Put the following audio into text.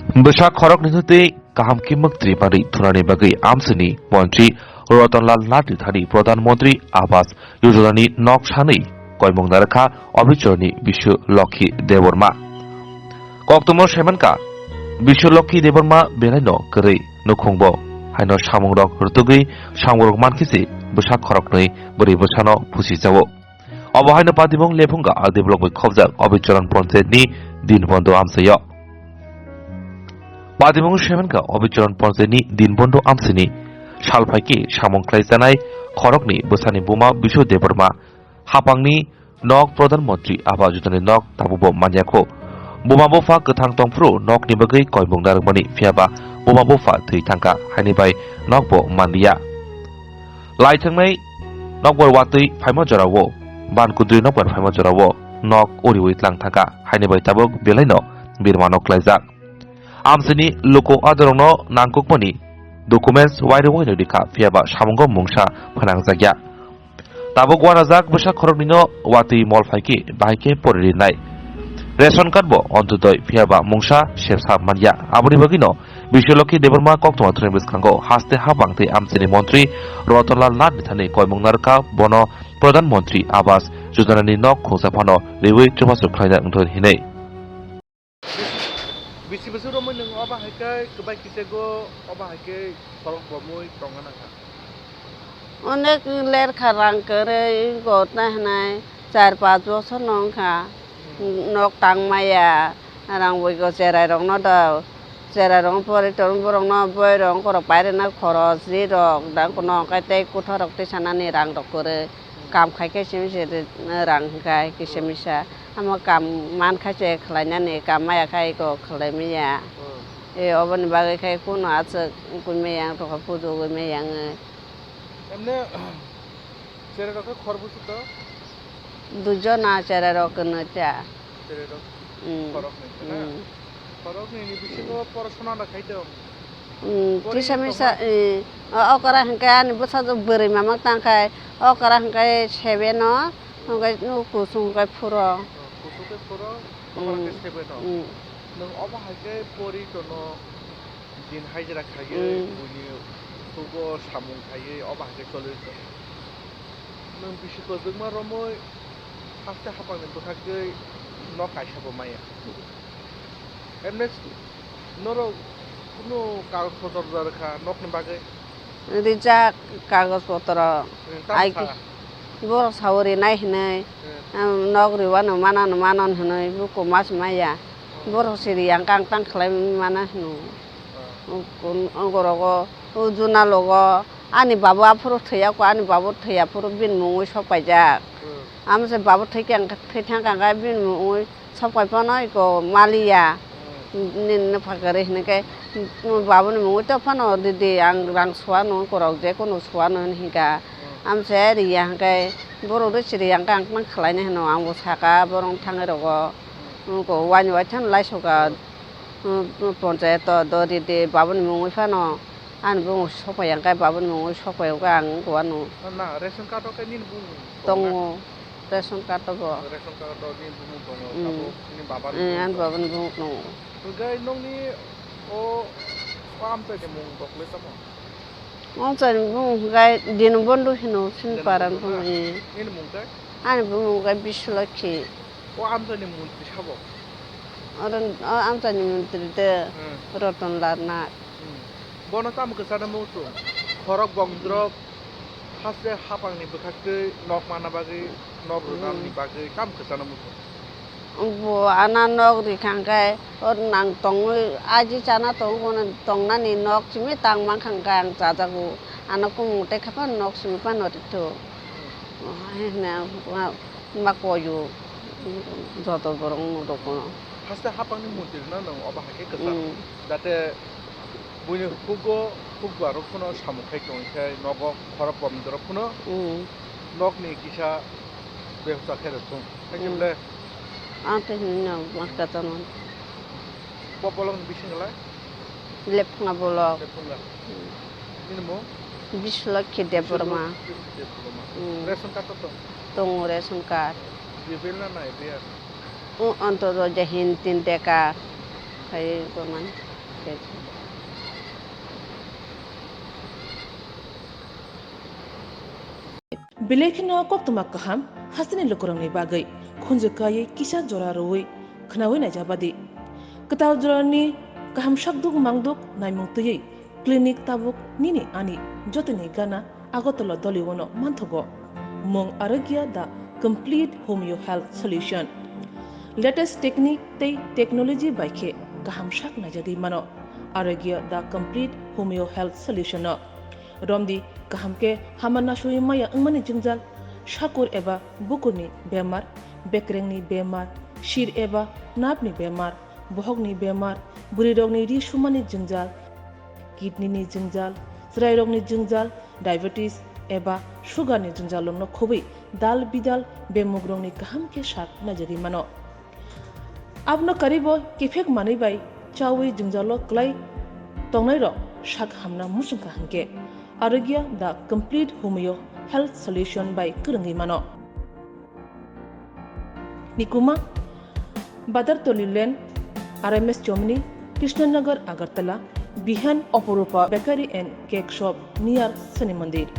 Besak khorok ni thute kaham ki mukti bari thunani bagai amsini mantri Ratanlal Nadi thani Pradhan Mantri Awas Yojana ni nok sanei koimong narakha Abichorni Bishu Lokhi Deborma Koktomo Shemanka Bishu Lokhi Deborma Belaino Kere Nukhongbo Haino Samungrok Rutugui Samurok Mankisi Besak khorok nei bari besano phusi jawo Abo haino padibong lephunga adeblok bai khobjak Abichoran Panchayat ni din bondo amsayo Padimong Shemanka Abichoran Panchayat ni din bondo amsini Salfaiki samung khlaijanai khorokni bwsani buma Bishu Deborma hapangni nok Pradhan Mantri Awas Yojana nok tabubo manyako buma bofa kwthang tongfru nokni bagui koimong narokmani phiaba buma bofa thwi thangka haini bai nokbo manliya laithongnai nokbor watui phaima jorawo bankudri nokbor phaima jorawo nok uriwi tlang thangka haini bai tabuk belaino birmano khlaijak amsini loko adorongno nangkukmani documents wairung dikha phiaba samungo mungsa phanangjagya tabuk wanajak besak khoroknino watui molphaiki bahaike poririnai ration card bo ontodoi phiaba mungsa sepsa manya aboni bagino Bishu Lokhi Deborma koktoma thune biskango haste habangte amsini mantri Ratanlal Nadi thani koimong narkha bono Pradhan Mantri Awas Yojana ni nok khungsapano rewi trobasuk khlaina ngthon hinai Bisi besar rumah neng apa hakai kebaik kita go apa hakai korok bomoi trongan apa? অনেক লের খারাং করে গত নাই 4-5 বছর নংখা knock tongue মায়া রাং বইগো চেরাই রং ন দাও চেরাই রং পরে তরং বরং ন বই রং করক বাইরে না খরচ জি রক দাং কোন কাইতে কুঠা রক্তে সানানি রাং রক করে কাম খাইকে সিমিসে রাং খাই কিসেমিসা আমা কাম মান খাইছে খলাইনানি কাম মায়া খাই গো খলাইমিয়া এ অবনি বাগে খাই কোন আছে কোন মেয়া তো পুজো গো মেয়া এমনে চেরা রক খরবুছ তো দুজন চেরা রক নচা চেরা রক খরক নেই না খরক নেই বিশেষ করে পড়াশোনা না খাইতে কিসেমিসা অকরা হংকানি বসা বরে মামা তাংখাই অকরা হংকাই সেবে ন হংকাই কুসুংকাই ফুরো kusuke pura orang kesebe no nung apa hakai pori tono din hajra khaye buni tugo samung khaye apa hakai chole to nung bishi ko jungma romoi haste hapang nen bokhakai no kaisabo maya emne noro kuno kagos potor darkha nokni bagai Reza কাগজপত্র আইকি বড় সাউরি নাই হিনাই নগরি ওয়ানো মানানো মানন হিনাই বুকো মাছ মাইয়া বড় সিরি আংকাং তাং খালাই মানা হিনু অগরগ উজুনা log আনি বাবু আফুর থৈয়াকো আনি বাবু থৈয়াফুর বিন মুই সপাইজা আমসে বাবু থৈকে থৈথাং কাঙ্গা বিন মুই সপাইপানাই কো মালিয়া নিন ফাকারে হিনকে বাবুনি মুই তো ফানো দিদি আং রাং সোয়ানো করক যে কোনো সোয়ানো হিকা আমসে রিয়া হাंकाय बर' रिसिरि आंका आंकां खालायनो होनो आंबो साका बरं थाङो रग को वानि वाइथान लाइसका पन्चायत दरिदि बाबुनि मुङै फानो आन बुङो सफाय आंकाय बाबुनि मुङै सफायावगा आं गवानो ना रेशन कार्ड का nin bung दङ रेशन कार्ड दङ ration card nin bung dong kamu ini babar आन बाबुनि बुङ दङ gai nong ni o pam te mung dokle tamo Mungkin bungai di nombor hino sin paran bungai. Ini mungkin? Ani bungai bisulaki. Oh amsa ni mungkin siapa? Orang amsa ni mungkin itu Ratanlal Nadi. Bono tamu kesana mutu. Khorok bongdrok hasil hapang ni bekake nok mana bagi nok runam ni bagi tamu kesana mutu. Bu anak nok di kangkai orang tong aji cana tong nani nok cumi tang mang kangkang cacaku anakku mute kapan nok cumi panot itu nah makoyu jodoh borong dokono hasil hapang ni mutu na nong apa hakai kesana date bunyi hugo arok puno samukai tongkai nok khorok bongdrok puno nok ni kisah behsa khere tung kayaknya Ante hina maskatan man. Popolong bising lah. Lep nga bolok. Lepunga. Ini mo? Bisulak kide Deborma. Ration card to. Tong ration card. Bibil na biar. Anto do jahin tin teka. Kay ko man. Belekina koktuma kaham hasini lokorangni bagai khunjukai kisa jora roi khnawai najabadi ketaw jorani kaham sakduk mangduk naimungtui clinic tabuk nini ani jotini gana agotolo doliwono manthogo mong arogya da complete homeo health solution latest technique tei technology baikhe kaham sak najadi mano arogya da complete homeo health solution no romdi kahamke hamana shui maya angmani jingjal shakur eba bukurni bemar bekrengni bemar shir eba napni bemar bohogni bemar buri rogni ri shumani jingjal kidney ni jingjal srai rogni jingjal diabetes eba sugar ni jingjal longno khobai dal bidal bemugrongni kahamke sak najari mano abno karibo kifek mani bai chawi jingjalo klai tongnai ro sak hamna musungka hangke Arogya the complete homeo health solution by Kurungi Mano. Nikuma Badar Tolilen RMS Chomni Krishnanagar Agartala Bihan Oporupa Bakery and Cake Shop near Sani Mandir.